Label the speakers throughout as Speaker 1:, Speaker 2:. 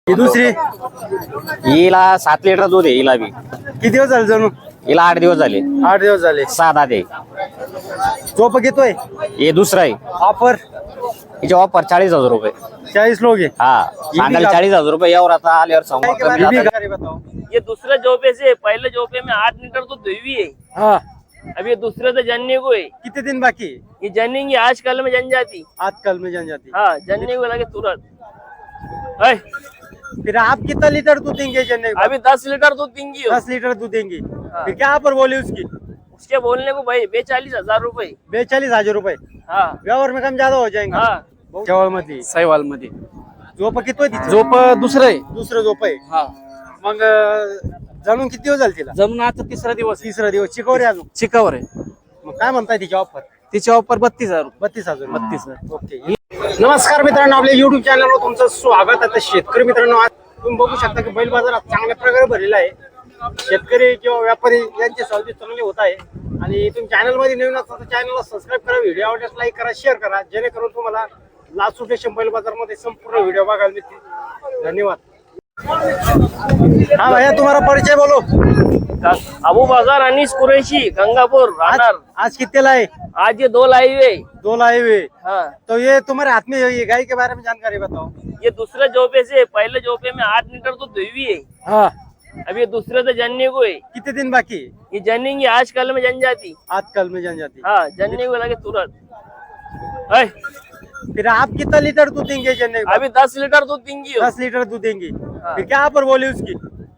Speaker 1: ही दुसरी
Speaker 2: हिला 7 लिटर दूध आहे. हिला बी
Speaker 1: किती दिवस झाले जणू?
Speaker 2: हिला 8 दिवस झाले.
Speaker 1: 8 दिवस झाले.
Speaker 2: 6 दाते.
Speaker 1: झोप घेतोय.
Speaker 2: हे दुसरा आहे.
Speaker 1: ऑफर
Speaker 2: हिचे ऑफर 40,000 रुपये.
Speaker 1: 40 लोग है.
Speaker 2: हा सांगायला 40,000 रुपये यावर आता आल्यावर संवाद कमी
Speaker 1: बीबी
Speaker 2: जाता.
Speaker 1: का बताओ।
Speaker 3: ये दूसरे जोपे से पहले जोपे में 8 लीटर तो दुई है।
Speaker 1: हाँ
Speaker 3: अब ये दूसरे तो जनने को है।
Speaker 1: कितने दिन बाकी?
Speaker 3: ये जनेंगे आजकल में जन जाती।
Speaker 1: आजकल में जन जाती।
Speaker 3: हाँ जनने को लगे तुरंत। ऐ,
Speaker 1: फिर आप कितना लीटर दूध देंगे जनने के बाद?
Speaker 3: अभी 10 लीटर दूध देंगी।
Speaker 1: 10 लीटर दूध देंगे। फिर क्या पर बोले उसकी?
Speaker 3: उसके बोलने को भाई 42,000 रुपए।
Speaker 1: 42,000 रुपए।
Speaker 3: हाँ
Speaker 1: व्यवहार में कम ज्यादा हो जाएंगे।
Speaker 3: हाँ
Speaker 1: जवळ मध्ये
Speaker 4: सायवाल मध्ये
Speaker 1: झोप किती होती?
Speaker 4: झोप दुसरं आहे.
Speaker 1: दुसरं झोप आहे.
Speaker 4: हा
Speaker 1: मग जाणून किती दिवस झाले तिला?
Speaker 4: जमून आता तिसरा दिवस आहे.
Speaker 1: तिसरा दिवस शिकवरे अजून.
Speaker 4: चिकावर आहे.
Speaker 1: मग काय म्हणताय तिची ऑफर?
Speaker 4: तिची ऑफर 32,000 रुपये.
Speaker 1: 32,000.
Speaker 4: 32,000.
Speaker 1: ओके. नमस्कार मित्रांनो, आपल्या युट्यूब चॅनलवर तुमचं स्वागत आहे. शेतकरी मित्रांनो, आज तुम्ही बघू शकता की बैल बाजार चांगल्या प्रकारे भरलेला आहे. शेतकरी किंवा व्यापारी यांचे सौदे चांगले होत आहे. आणि तुम्ही चॅनल मध्ये नवीन असाल तर चॅनलला सबस्क्राईब करा, व्हिडिओ आवडल्यास लाईक करा, शेअर करा, जेणेकरून तुम्हाला लासू स्टेशन बैल बाजार मध्ये संपूर्ण व्हिडिओ बघायला मिळतील. धन्यवाद. हाँ भैया, तुम्हारा परिचय बोलो.
Speaker 3: अबू बाजार अनीस कुरैशी गंगापुर राहणार।
Speaker 1: आज कितने लाए?
Speaker 3: आज ये 2 लाई हुए।
Speaker 1: 2 लाए हुए.
Speaker 3: हाँ
Speaker 1: तो ये तुम्हारे हाथ में ये गाय के बारे में जानकारी बताओ.
Speaker 3: ये दूसरे जोपे से पहले जोपे में 8 लीटर तो दुई है।
Speaker 1: हाँ
Speaker 3: अब ये दूसरे तो जनने को है।
Speaker 1: कितने दिन बाकी?
Speaker 3: ये जनेंगे आजकल में जन जाती।
Speaker 1: आजकल में जन जाती.
Speaker 3: हाँ जनने को लगे तुरंत। ऐ,
Speaker 1: फिर आप कितना लीटर दूध देंगे जनने के बाद?
Speaker 3: अभी 10 लीटर दूध देंगी।
Speaker 1: 10 लीटर दूध देंगे. फिर क्या पर बोले उसकी?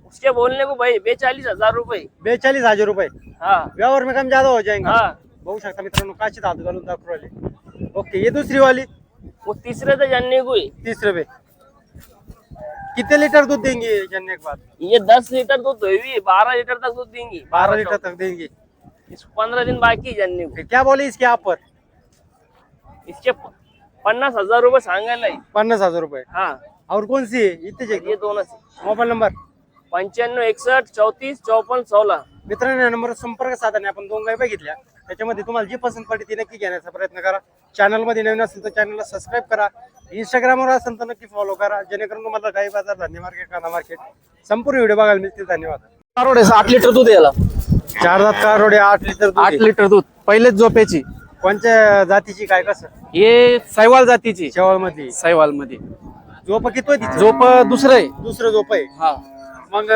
Speaker 3: उसके बोलने को भाई 42,000 रुपए।
Speaker 1: 42,000 रुपए.
Speaker 3: हाँ
Speaker 1: व्यवहार में कम ज्यादा हो जाएंगे.
Speaker 3: हाँ
Speaker 1: बघू शकता मित्रांनो, काची हात घालून दाखवू राहिले. ओके. ये दूसरी वाली
Speaker 3: वो तीसरे तो जनने को है।
Speaker 1: तीसरे पे कितने लीटर दूध देंगे जनने के बाद?
Speaker 3: ये 10 लीटर दूध हुई, 12 लीटर तक दूध देंगी।
Speaker 1: 12 लीटर तक देंगे.
Speaker 3: इसको 15 दिन बाकी है जनने को।
Speaker 1: फिर क्या बोले इसके आप पर?
Speaker 3: इसके 50,000 रुपए सांगायला है।
Speaker 1: 50,000 रुपए.
Speaker 3: हाँ
Speaker 1: और कौन सी है? इतने
Speaker 3: ये दोनों से
Speaker 1: मोबाईल नंबर
Speaker 3: 95 61 34 54 16।
Speaker 1: मित्रांनो, या नंबरवर संपर्क साधने. आपण 2 गाय बघितल्या, त्याच्यामध्ये तुम्हाला जी पसंत पडते ती नक्की घेण्याचा प्रयत्न करा. चॅनल मध्ये नवीन असेल तर चॅनलला सबस्क्राईब करा. इंस्टाग्रामवर असेल तर नक्की फॉलो करा, जेणेकरून तुम्हाला गाई बाजार, धान्य मार्केट, कांदा मार्केट संपूर्ण व्हिडिओ बघायला मिळतील. धन्यवाद.
Speaker 4: कारोड आहे, 8 लिटर दूध याला.
Speaker 1: 4 दात कारोडे, 8 लिटर दूध
Speaker 4: 8
Speaker 1: आहे.
Speaker 4: लिटर दूध पहिलेच झोपेची.
Speaker 1: कोणत्या जातीची काय? कसं?
Speaker 4: हे सायवाल जातीची.
Speaker 1: शेवाळ मधली.
Speaker 4: सायवाल मध्ये
Speaker 1: झोप किती होती?
Speaker 4: झोप दुसरं आहे.
Speaker 1: दुसरं झोप आहे.
Speaker 4: हा
Speaker 1: मग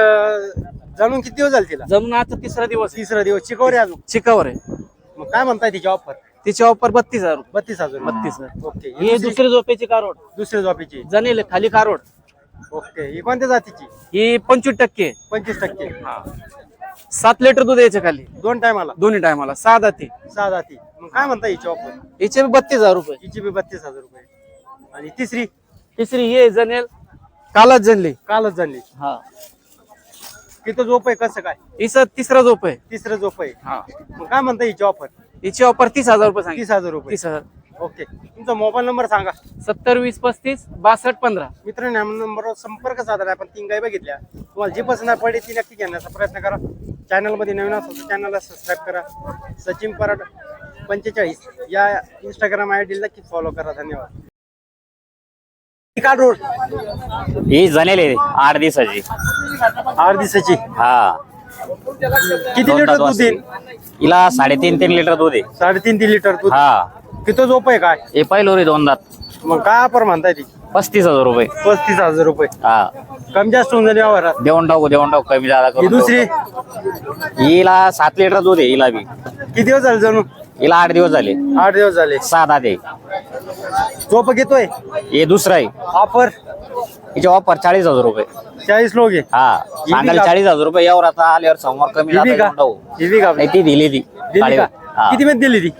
Speaker 1: जाणून किती दिवस झाले तिला?
Speaker 4: जमून आता तिसरा दिवस आहे.
Speaker 1: तिसरा दिवस. शिकवरे अजून.
Speaker 4: चिकावर आहे.
Speaker 1: मग काय म्हणताय तिची ऑफर?
Speaker 4: तिची ऑफर 32,000 रुपये.
Speaker 1: 32,000.
Speaker 4: 32,000.
Speaker 1: ओके.
Speaker 4: हे दुसरी झोपेची कारोड.
Speaker 1: दुसऱ्या झोपेची.
Speaker 4: जनेल खाली कारोड.
Speaker 1: ओके. ही कोणत्या जातीची?
Speaker 4: ही 25%
Speaker 1: 25%.
Speaker 4: 7 लिटर दूध यायच्या खाली
Speaker 1: 2 टायमाला.
Speaker 4: दोन्ही टायमाला. 6 दाती.
Speaker 1: 6 जाती. मग काय म्हणता हिची ऑफर?
Speaker 4: हिचे 32,000 रुपये.
Speaker 1: हिची बी 32,000 रुपये. आणि तिसरी
Speaker 4: तिसरी हे जनेल कालच जनली.
Speaker 1: कालच झाली.
Speaker 4: हा
Speaker 1: किती झोप आहे? कसं काय?
Speaker 4: हिचं तिसरा झोप आहे.
Speaker 1: तिसरं झोप आहे.
Speaker 4: हा
Speaker 1: मग काय म्हणता हिची ऑफर?
Speaker 4: हिची ऑफर 30,000 रुपये सांगितली.
Speaker 1: 30,000 रुपये.
Speaker 4: 30,000.
Speaker 1: ओके. तुमचा मोबाईल नंबर सांगा.
Speaker 4: 70 20 35 62 15.
Speaker 1: मित्रांनो, या नंबरवर संपर्क साधा. आपण 3 गाय बघितल्या, तुम्हाला जी पसंत पडली ती नक्की घेण्याचा प्रयत्न करा. चॅनल मध्ये नवीन असेल तर चॅनलला सबस्क्राईब करा. सचिन पराड 45 या इंस्टाग्राम आयडी नक्की फॉलो करा. धन्यवाद. रोड
Speaker 2: ही जनेल आहे 8 दिवसाची.
Speaker 1: 8 दिवसाची.
Speaker 2: हा
Speaker 1: किती लिटर दूध देईल?
Speaker 2: हिला 3.5 लिटर दूध आहे.
Speaker 1: 3.5 लिटर दूध.
Speaker 2: हा
Speaker 1: किती झोप आहे? काय
Speaker 2: हे पहिलोरी 2 दात.
Speaker 1: मग काय ऑफर म्हणताय ती?
Speaker 2: 35,000 रुपये.
Speaker 1: 35,000 रुपये.
Speaker 2: हा
Speaker 1: कमी जास्त होऊन जाईल व्यवहारात.
Speaker 2: देऊन टाकू कमी जादा
Speaker 1: ही
Speaker 2: करून.
Speaker 1: दुसरी
Speaker 2: हिला 7 लिटर दूध आहे. हिला बी
Speaker 1: किती दिवस झाले जणू?
Speaker 2: हिला 8 दिवस झाले.
Speaker 1: 8 दिवस झाले.
Speaker 2: 6 दाते.
Speaker 1: झोप घेतोय.
Speaker 2: हे दुसरा आहे.
Speaker 1: ऑफर
Speaker 2: हिचे ऑफर 40,000 रुपये.
Speaker 1: 40 लोग आहे.
Speaker 2: हा सांगायला 40,000 रुपये यावर आता आल्यावर संवाद कमी
Speaker 1: दिली
Speaker 2: जाता.
Speaker 1: का?
Speaker 2: देऊन टाकू.
Speaker 1: दिली का?
Speaker 2: नाही ती दिली ती.
Speaker 1: दिली का?
Speaker 2: हा.
Speaker 1: किती मध्ये दिली ती?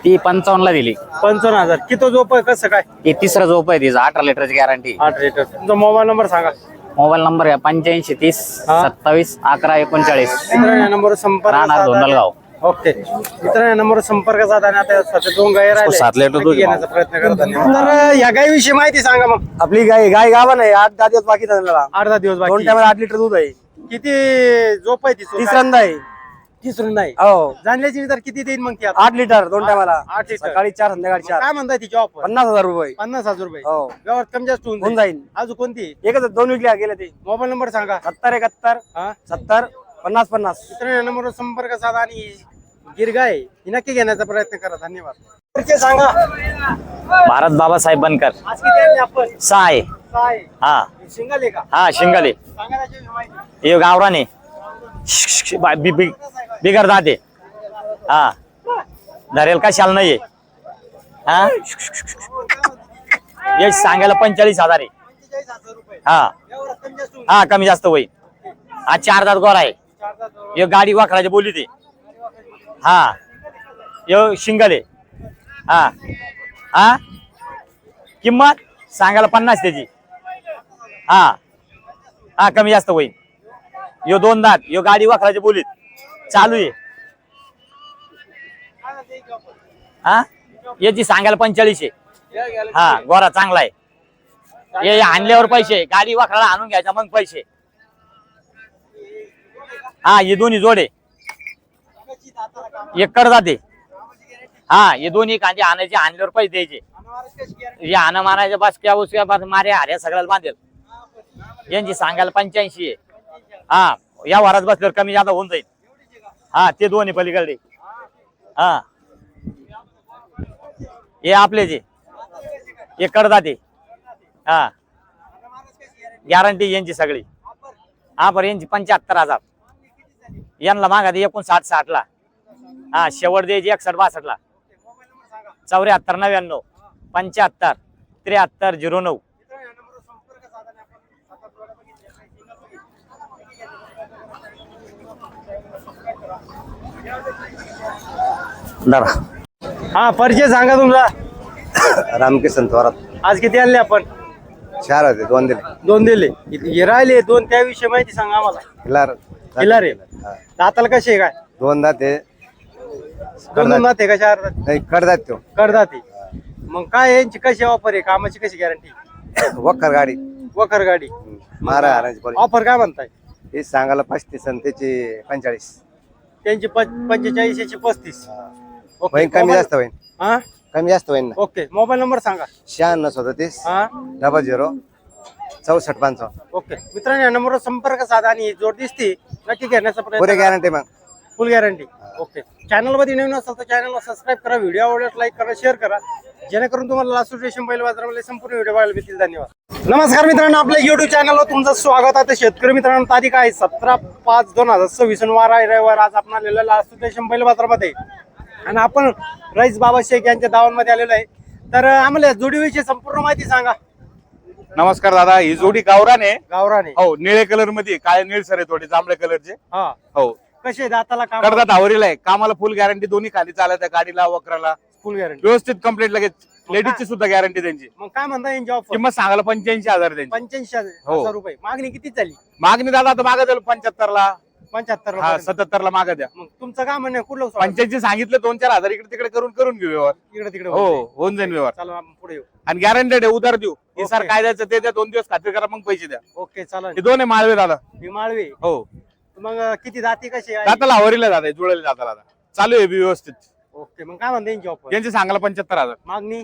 Speaker 2: ती 55 ला दिली.
Speaker 1: 55,000. किती झोप आहे? कसं काय?
Speaker 2: ती तिसरा झोप आहे तिचा. 18 लिटरची गॅरंटी.
Speaker 1: 8 लिटर. तुमचा मोबाईल नंबर सांगा.
Speaker 2: मोबाईल नंबर आहे 85 30
Speaker 1: हा.
Speaker 2: 27 11 39.
Speaker 1: मित्रांनो, या नंबरवर संपर्क
Speaker 2: राहणार
Speaker 1: साधा.
Speaker 2: धोंडलगाव.
Speaker 1: ओके. मित्रांनो, या नंबरवर संपर्क साधा. आणि आता सध्या 2 गाय राहिल्या.
Speaker 2: 7 लिटर दूध
Speaker 1: नक्की घेण्याचा प्रयत्न करा. धन्यवाद. तर या गायीविषयी माहिती सांगा मग.
Speaker 4: आपली गाय गावा नाही. 8-10 दिवस बाकी झालेला.
Speaker 1: 8 दिवस
Speaker 4: 2
Speaker 1: बाकी.
Speaker 4: टायमाला 8 लिटर दूध आहे.
Speaker 1: किती झोप आहे तिची?
Speaker 4: तिसऱ्यांदा आहे.
Speaker 1: 30 रुंद आहे.
Speaker 4: हो
Speaker 1: जाणल्याची तर किती देईल मग ती आता?
Speaker 4: 8 लिटर 2 टायमाला
Speaker 1: 8 लिटर.
Speaker 4: सकाळी 4 संध्याकाळी
Speaker 1: मग
Speaker 4: 4
Speaker 1: काय म्हणताय तिची ऑफर?
Speaker 4: 50,000 रुपये
Speaker 1: 50,000 रुपये.
Speaker 4: हो
Speaker 1: व्यवहार कमी जास्त
Speaker 4: होऊन जाईल.
Speaker 1: अजून कोणती?
Speaker 4: एकच 2 विकल्या गेले ते
Speaker 1: मोबाईल नंबर सांगा.
Speaker 4: 70 71
Speaker 1: हा
Speaker 4: 70 50 50.
Speaker 1: मित्रांनो, नंबरवर संपर्क साधा आणि गिरगाय ही नक्की घेण्याचा प्रयत्न करा. धन्यवाद. परिचय सांगा.
Speaker 2: भारत बाबासाहेब बनकर
Speaker 1: आज किती आणले आपण?
Speaker 2: 6 आहे.
Speaker 1: काय
Speaker 2: हा
Speaker 1: सिंगल आहे का?
Speaker 2: हा शिंगले
Speaker 1: सांगा त्याची माहिती.
Speaker 2: हे गावराने बिगर दाते हा धरेल का शाल नाहीये हा यश सांगायला 45,000 आहे.
Speaker 1: 45,000 रुपये.
Speaker 2: हा
Speaker 1: व्यवहार कमी जास्त होऊन
Speaker 2: हा कमी जास्त होईल. हा 4 दात गोरा आहे.
Speaker 1: 4,000.
Speaker 2: हे गाडी वाकडाची बोली ते हा यो शिंगल आहे. हा हा किंमत सांगायला 50 त्याची. हा हा कमी जास्त होईल. यो 2 दात यो गाडी वाकडाची बोलीत चालू आहे.
Speaker 1: काय म्हणते ही ऑफर?
Speaker 2: हा याची सांगायला 45 आहे. हा गोरा चांगला आहे. हे आणल्यावर पैसे गाडी वाकडाला आणून घ्यायचा मग पैसे. हा हे दोन्ही जोडे
Speaker 1: सांगायची दाताला काम.
Speaker 2: एक कड जाते. हा हे दोन्ही कांदे आणायचे आणल्यावर पैसे द्यायचे.
Speaker 1: अनावरच कशी guarantee?
Speaker 2: हे आणा मारायच्या बस क्या उसक्या बस मारे हार्या सगळ्याला बांधेल. यांची सांगायला 85 आहे. हा या वारात बसल्यावर कमी जादा होऊन जाईल. हा ते दोन्ही पलीकडे हा हे आपले जे हे कडदाते हा गॅरंटी यांची सगळी. हा पर यांची 75,000 यांना मागा दे 59-60 ला. हा शेवट द्यायची 61-62 ला. 74 99 75 73 09.
Speaker 1: हा परिचय सांगा तुमचा.
Speaker 5: रामकिसन थोरात.
Speaker 1: आज किती आणले आपण?
Speaker 5: 4 होते 2 दिले.
Speaker 1: 2 दिले. हे राहिले 2 त्याविषयी माहिती सांगा आम्हाला.
Speaker 5: हिलार
Speaker 1: रे दाताला कसे काय?
Speaker 5: 2 दाते
Speaker 1: 2 दाते का 4 दाते?
Speaker 5: नाही कडदात तो
Speaker 1: करदाते. मग काय यांची कशी ऑफर आहे? कामाची कशी गॅरंटी?
Speaker 5: वखर गाडी
Speaker 1: वखर गाडी.
Speaker 5: मारा आणायची
Speaker 1: ऑफर काय म्हणताय?
Speaker 5: हे सांगायला 35 आणि त्याची 45.
Speaker 1: त्यांची 45 याची 35.
Speaker 5: होईन कमी जास्त होईन.
Speaker 1: हा
Speaker 5: कमी जास्त होईन ना.
Speaker 1: ओके. मोबाईल नंबर सांगा.
Speaker 5: 96 37
Speaker 1: हा
Speaker 5: 00 64 55.
Speaker 1: ओके. मित्रांनो, या नंबरवर संपर्क साधा आणि जोड दिसते नक्की घेण्याचा
Speaker 5: पुरे
Speaker 1: प्रयत्न.
Speaker 5: गॅरंटी मग.
Speaker 1: फुल गॅरंटी. ओके. चॅनल मध्ये नवीन असाल तर चॅनलला सबस्क्राईब करा, व्हिडिओ आवडल्यास लाईक करा, शेअर करा, जेणेकरून तुम्हाला लास्ट रेशन बैल बाजारामध्ये संपूर्ण व्हिडिओ पाहायला भेटतील. धन्यवाद. नमस्कार मित्रांनो, आपल्या युट्यूब चॅनलवर तुमचं स्वागत आहे. शेतकरी मित्रांनो, तारीख आहे 17/5/2026 वार आहे रविवार. आज आपण आलेला लास्ट रेशन बैल बाजारामध्ये आणि आपण रईस बाबा शेख यांच्या दावणमध्ये आलेलो आहे. तर आम्हाला जोडीविषयी संपूर्ण माहिती सांगा.
Speaker 6: नमस्कार दादा, ही जोडी गावरान आहे.
Speaker 1: गावराने.
Speaker 6: हो निळे कलर मध्ये, काय निळसर आहे थोडे जांभळे कलरचे.
Speaker 1: हा
Speaker 6: हो
Speaker 1: कसे दाताला काम?
Speaker 6: कडदात आवरीला आहे. कामाला फुल गॅरंटी, दोन्ही खाली चालत आहे, गाडीला वक्राला
Speaker 1: फुल गॅरंटी.
Speaker 6: व्यवस्थित कंप्लीट लगेच. लेडीजची सुद्धा गॅरंटी त्यांची.
Speaker 1: मग काय म्हणता यांची ऑफर?
Speaker 6: किंमत सांगायला 85,000 त्यांची.
Speaker 1: 85,000 रुपये. मागणी किती झाली?
Speaker 6: मागणी दादा आता मागत 75 ला.
Speaker 1: 75
Speaker 6: हा
Speaker 1: ला.
Speaker 6: 77 ला मागत द्या.
Speaker 1: मग तुमचं काय म्हणणं? कुठलं
Speaker 6: 85 सांगितलं, 2-4 हजार इकडे तिकडे करून घेऊ व्यवहार.
Speaker 1: इकडे तिकडे
Speaker 6: हो होऊन जाईल व्यवहार.
Speaker 1: चला आपण पुढे येऊ.
Speaker 6: आणि गॅरंटेड आहे, उधार देऊ. हे सर
Speaker 1: ओके.
Speaker 6: काय द्यायचं ते द्या, 2 दिवस खात्री करा मग पैसे द्या.
Speaker 1: ओके चालेल.
Speaker 6: हे 2 आहे माळवे दादा.
Speaker 1: मी माळवे.
Speaker 6: हो
Speaker 1: मग किती दाती कशी आहे?
Speaker 6: दाताला आवरीला दादा, जुळले दाताला दादा. चालू आहे व्यवस्थित.
Speaker 1: ओके. मग काय म्हणता यांची ऑफर?
Speaker 6: यांचे सांगायला 75,000.
Speaker 1: मागणी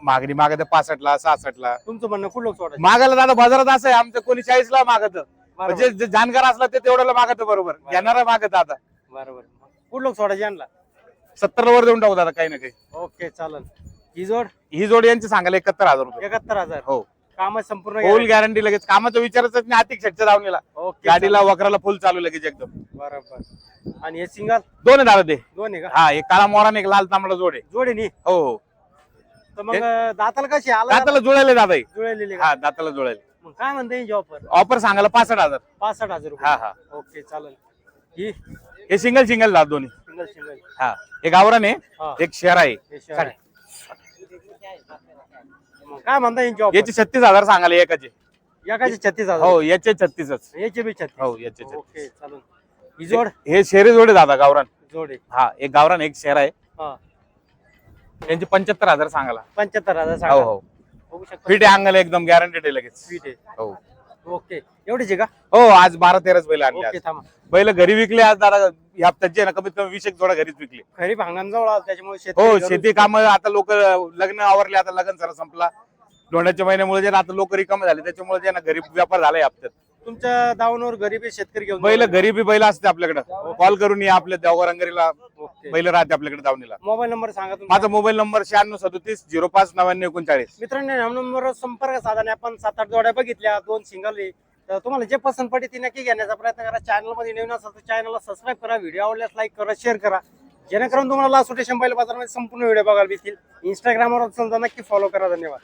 Speaker 6: मागणी मागत 65 ला 66 ला.
Speaker 1: तुमचं म्हणणं कुठलं सोडायचं?
Speaker 6: मागायला दादा बाजारात असं आहे, आमचं कोणी 40 ला मागत. म्हणजे जे जाणकार असला ते तेवढ्याला मागत बरोबर. घेणारा मागत आता
Speaker 1: बरोबर. कुठलं सोडायचं यांना?
Speaker 6: 70 वर देऊन टाकू दादा काही ना काही.
Speaker 1: ओके चालेल. ही जोड
Speaker 6: ही जोडी यांची सांगायला 71,000 रुपये.
Speaker 1: 71,000.
Speaker 6: हो
Speaker 1: काम संपूर्ण
Speaker 6: फुल
Speaker 1: guarantee.
Speaker 6: गॅरंटी लगेच. कामाचं विचारच नाही. आतिक शेटच्या दावणीला
Speaker 1: ओके
Speaker 6: गाडीला वक्राला फुल चालू लगेच एकदम.
Speaker 1: बरोबर. आणि हे सिंगल
Speaker 6: 2 आहे दादा ते.
Speaker 1: 2 आहे का?
Speaker 6: हा एक काळा मोरान एक लाल तांबडा जोड आहे.
Speaker 1: जोडे नी.
Speaker 6: हो हो
Speaker 1: तर मग दाताला कशी आला?
Speaker 6: दाताला जुळायला दादा हे.
Speaker 1: जुळलेली का?
Speaker 6: हा दाताला जुळायला.
Speaker 1: मग काय म्हणता यांची ऑफर?
Speaker 6: ऑफर सांगायला 65,000.
Speaker 1: 65,000 रुपये.
Speaker 6: हा हा
Speaker 1: ओके चालेल. ही
Speaker 6: हे सिंगल दादा दोन्ही.
Speaker 1: Single single.
Speaker 6: हा एक गावरान
Speaker 1: हा.
Speaker 6: आहे, एक शेर आहे.
Speaker 1: हे शहर आहे. मग काय म्हणता यांची ऑफर?
Speaker 6: याचे 36,000 सांगायला एकाचे.
Speaker 1: एकाचे 36,000.
Speaker 6: हो याचे 36च.
Speaker 1: याचे बी 36.
Speaker 6: हो याचे 36.
Speaker 1: ओके चालेल. ही जोड
Speaker 6: हे शेरे जोडे दादा गावरान.
Speaker 1: जोडे.
Speaker 6: हा एक गावरान एक शेर आहे.
Speaker 1: हा
Speaker 6: यांचे 75,000 सांगायला.
Speaker 1: 75,000
Speaker 6: हो
Speaker 1: सांगा.
Speaker 6: हो
Speaker 1: बघू शकता.
Speaker 6: फिट आहे अंगाला एकदम गॅरंटेड आहे लगेच.
Speaker 1: स्वीट आहे.
Speaker 6: हो
Speaker 1: ओके एवढीच आहे का?
Speaker 6: हो आज 12-13 बैल आणले
Speaker 1: ओके
Speaker 6: आज.
Speaker 1: थांबा.
Speaker 6: बैल घरी विकले आज दादा या हप्त्यात जे ना कमीत कमी 20 जोडा घरीच विकले.
Speaker 1: खरीप हंगाम जवळ आला त्याच्यामुळे
Speaker 6: हो
Speaker 1: शेतकरी घरून-
Speaker 6: शेती काम आता लोक लग्न आवरले आता लग्न सर संपला धोंड्याच्या महिन्यामुळे जे ना आता लोक रिकामे झाले त्याच्यामुळे जे ना घरी व्यापार झाला या हप्त्यात.
Speaker 1: तुमच्या दावणवर गरीबी शेतकरी घेऊन
Speaker 6: बैल घरी बी बैल असते आपल्याकडे कॉल करून या आपल्या देवघरंगरीला
Speaker 1: ओके.
Speaker 6: बैल राहते आपल्याकडे दावणीला.
Speaker 1: मोबाईल नंबर सांगा तुमचा.
Speaker 6: माझा मोबाईल नंबर 9637059939.
Speaker 1: मित्रांनो या नंबरवर संपर्क साधने आपण 7-8 जोड्या बघितल्या, 2 सिंगल आहे. तर तुम्हाला जे पसंत पडते ती नक्की घेण्याचा प्रयत्न करा. चॅनल मध्ये नवीन असेल तर चॅनलला सबस्क्राईब करा, व्हिडिओ आवडल्यास लाईक करा, शेअर करा, जेणेकरून तुम्हाला लास्ट रोटेशन बैल बाजारामध्ये संपूर्ण व्हिडिओ बघायला भेटतील. इंस्टाग्रामवर असेल तर नक्की फॉलो करा. धन्यवाद.